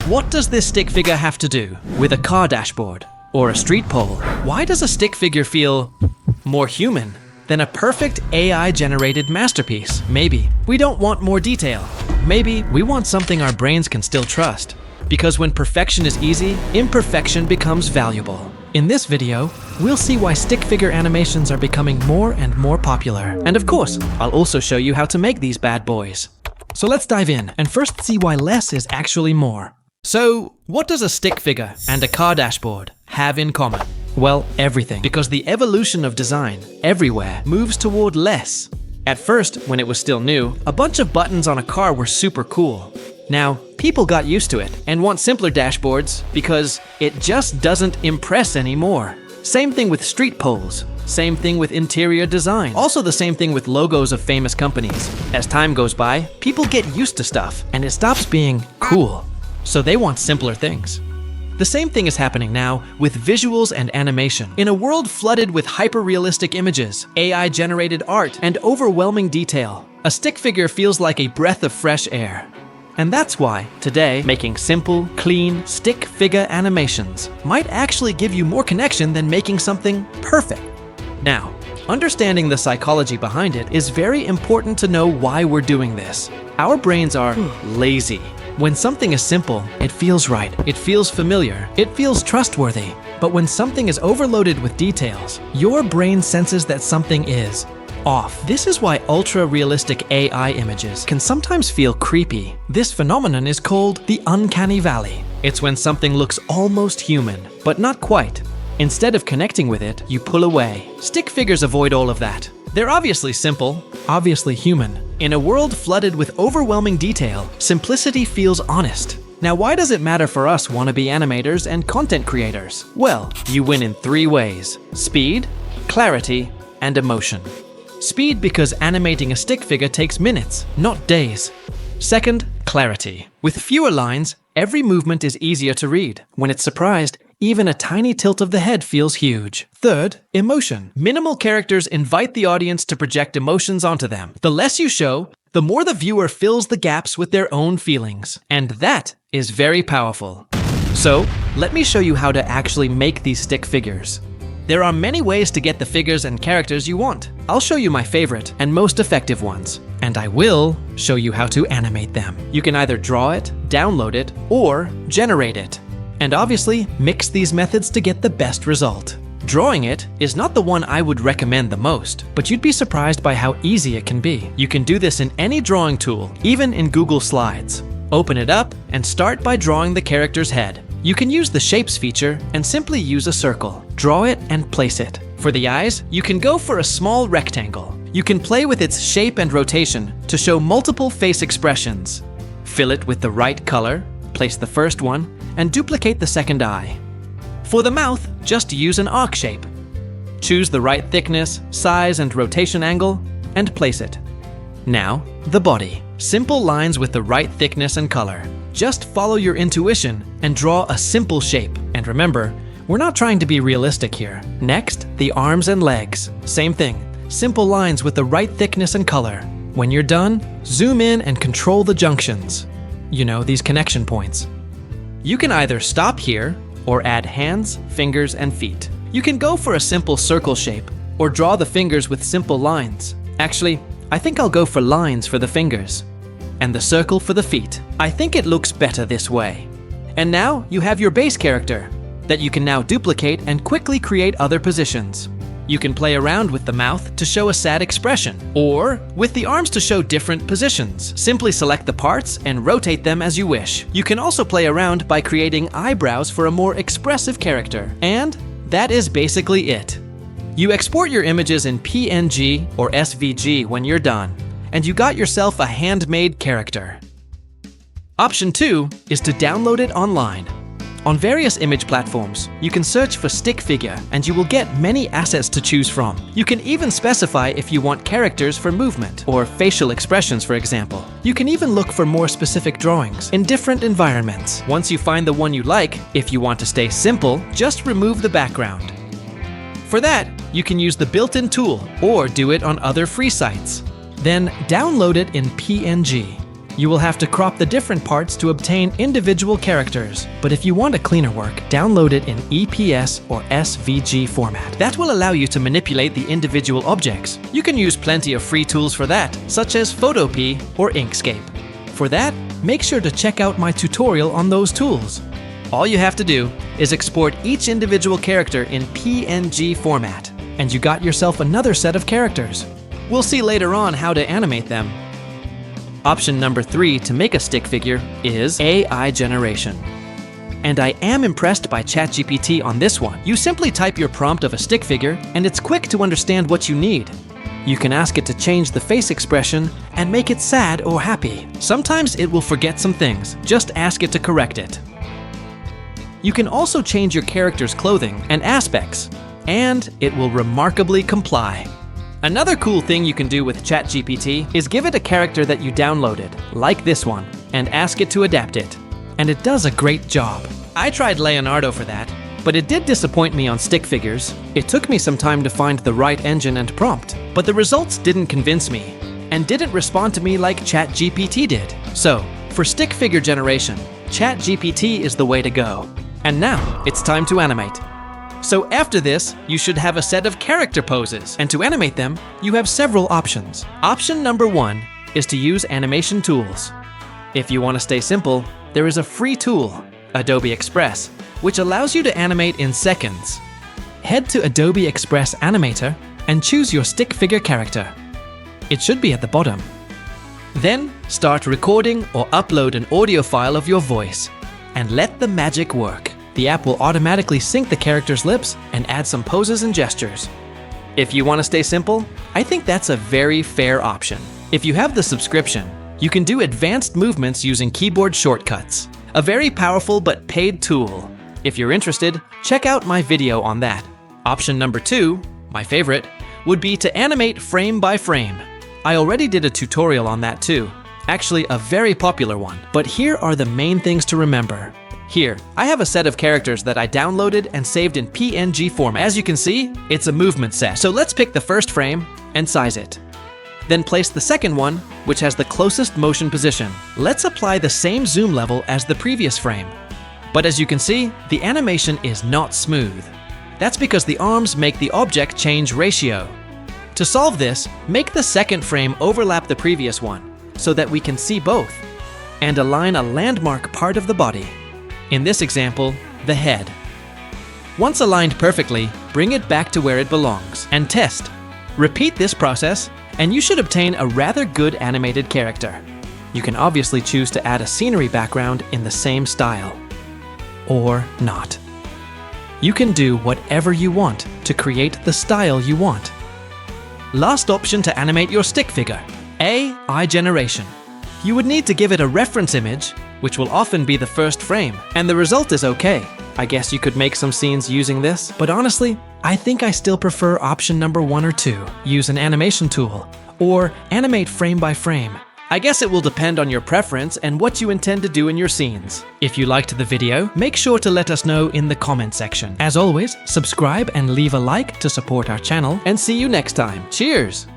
What does this stick figure have to do with a car dashboard or a street pole? Why does a stick figure feel more human than a perfect AI-generated masterpiece? Maybe we don't want more detail. Maybe we want something our brains can still trust. Because when perfection is easy, imperfection becomes valuable. In this video, we'll see why stick figure animations are becoming more and more popular. And of course, I'll also show you how to make these bad boys. So let's dive in and first see why less is actually more. So, what does a stick figure and a car dashboard have in common? Well, everything. Because the evolution of design everywhere moves toward less. At first, when it was still new, a bunch of buttons on a car were super cool. Now, people got used to it and want simpler dashboards because it just doesn't impress anymore. Same thing with street poles. Same thing with interior design. Also the same thing with logos of famous companies. As time goes by, people get used to stuff and it stops being cool. So they want simpler things. The same thing is happening now with visuals and animation. In a world flooded with hyper-realistic images, AI-generated art, and overwhelming detail, a stick figure feels like a breath of fresh air. And that's why, today, making simple, clean, stick figure animations might actually give you more connection than making something perfect. Now, understanding the psychology behind it is very important to know why we're doing this. Our brains are lazy. When something is simple, it feels right, it feels familiar, it feels trustworthy. But when something is overloaded with details, your brain senses that something is off. This is why ultra-realistic AI images can sometimes feel creepy. This phenomenon is called the uncanny valley. It's when something looks almost human, but not quite. Instead of connecting with it, you pull away. Stick figures avoid all of that. They're obviously simple, obviously human. In a world flooded with overwhelming detail, simplicity feels honest. Now, why does it matter for us wannabe animators and content creators? Well, you win in 3 ways: speed, clarity, and emotion. Speed because animating a stick figure takes minutes, not days. Second, clarity. With fewer lines, every movement is easier to read. When it's surprised, even a tiny tilt of the head feels huge. Third, emotion. Minimal characters invite the audience to project emotions onto them. The less you show, the more the viewer fills the gaps with their own feelings. And that is very powerful. So, let me show you how to actually make these stick figures. There are many ways to get the figures and characters you want. I'll show you my favorite and most effective ones. And I will show you how to animate them. You can either draw it, download it, or generate it. And obviously, mix these methods to get the best result. Drawing it is not the one I would recommend the most, but you'd be surprised by how easy it can be. You can do this in any drawing tool, even in Google Slides. Open it up and start by drawing the character's head. You can use the Shapes feature and simply use a circle. Draw it and place it. For the eyes, you can go for a small rectangle. You can play with its shape and rotation to show multiple face expressions. Fill it with the right color, place the first one, and duplicate the second eye. For the mouth, just use an arc shape. Choose the right thickness, size, and rotation angle, and place it. Now, the body. Simple lines with the right thickness and color. Just follow your intuition and draw a simple shape. And remember, we're not trying to be realistic here. Next, the arms and legs. Same thing. Simple lines with the right thickness and color. When you're done, zoom in and control the junctions. You know, these connection points. You can either stop here or add hands, fingers, and feet. You can go for a simple circle shape or draw the fingers with simple lines. Actually, I think I'll go for lines for the fingers and the circle for the feet. I think it looks better this way. And now you have your base character that you can now duplicate and quickly create other positions. You can play around with the mouth to show a sad expression, or with the arms to show different positions. Simply select the parts and rotate them as you wish. You can also play around by creating eyebrows for a more expressive character. And that is basically it. You export your images in PNG or SVG when you're done, and you got yourself a handmade character. Option 2 is to download it online. On various image platforms, you can search for stick figure and you will get many assets to choose from. You can even specify if you want characters for movement or facial expressions, for example. You can even look for more specific drawings in different environments. Once you find the one you like, if you want to stay simple, just remove the background. For that, you can use the built-in tool or do it on other free sites. Then download it in PNG. You will have to crop the different parts to obtain individual characters. But if you want a cleaner work, download it in EPS or SVG format. That will allow you to manipulate the individual objects. You can use plenty of free tools for that, such as Photopea or Inkscape. For that, make sure to check out my tutorial on those tools. All you have to do is export each individual character in PNG format, and you got yourself another set of characters. We'll see later on how to animate them. Option number 3 to make a stick figure is AI generation. And I am impressed by ChatGPT on this one. You simply type your prompt of a stick figure, and it's quick to understand what you need. You can ask it to change the face expression and make it sad or happy. Sometimes it will forget some things. Just ask it to correct it. You can also change your character's clothing and aspects, and it will remarkably comply. Another cool thing you can do with ChatGPT is give it a character that you downloaded, like this one, and ask it to adapt it. And it does a great job. I tried Leonardo for that, but it did disappoint me on stick figures. It took me some time to find the right engine and prompt, but the results didn't convince me, and didn't respond to me like ChatGPT did. So, for stick figure generation, ChatGPT is the way to go. And now, it's time to animate. So after this, you should have a set of character poses, and to animate them, you have several options. Option number 1 is to use animation tools. If you want to stay simple, there is a free tool, Adobe Express, which allows you to animate in seconds. Head to Adobe Express Animator and choose your stick figure character. It should be at the bottom. Then, start recording or upload an audio file of your voice, and let the magic work. The app will automatically sync the character's lips and add some poses and gestures. If you want to stay simple, I think that's a very fair option. If you have the subscription, you can do advanced movements using keyboard shortcuts, a very powerful but paid tool. If you're interested, check out my video on that. Option number 2, my favorite, would be to animate frame by frame. I already did a tutorial on that too. Actually, a very popular one. But here are the main things to remember. Here, I have a set of characters that I downloaded and saved in PNG format. As you can see, it's a movement set. So let's pick the first frame and size it. Then place the second one, which has the closest motion position. Let's apply the same zoom level as the previous frame. But as you can see, the animation is not smooth. That's because the arms make the object change ratio. To solve this, make the second frame overlap the previous one, so that we can see both, and align a landmark part of the body. In this example, the head. Once aligned perfectly, bring it back to where it belongs, and test. Repeat this process, and you should obtain a rather good animated character. You can obviously choose to add a scenery background in the same style. Or not. You can do whatever you want to create the style you want. Last option to animate your stick figure, AI generation. You would need to give it a reference image, which will often be the first frame, and the result is okay. I guess you could make some scenes using this, but honestly, I think I still prefer option number 1 or 2, use an animation tool, or animate frame by frame. I guess it will depend on your preference and what you intend to do in your scenes. If you liked the video, make sure to let us know in the comment section. As always, subscribe and leave a like to support our channel, and see you next time. Cheers!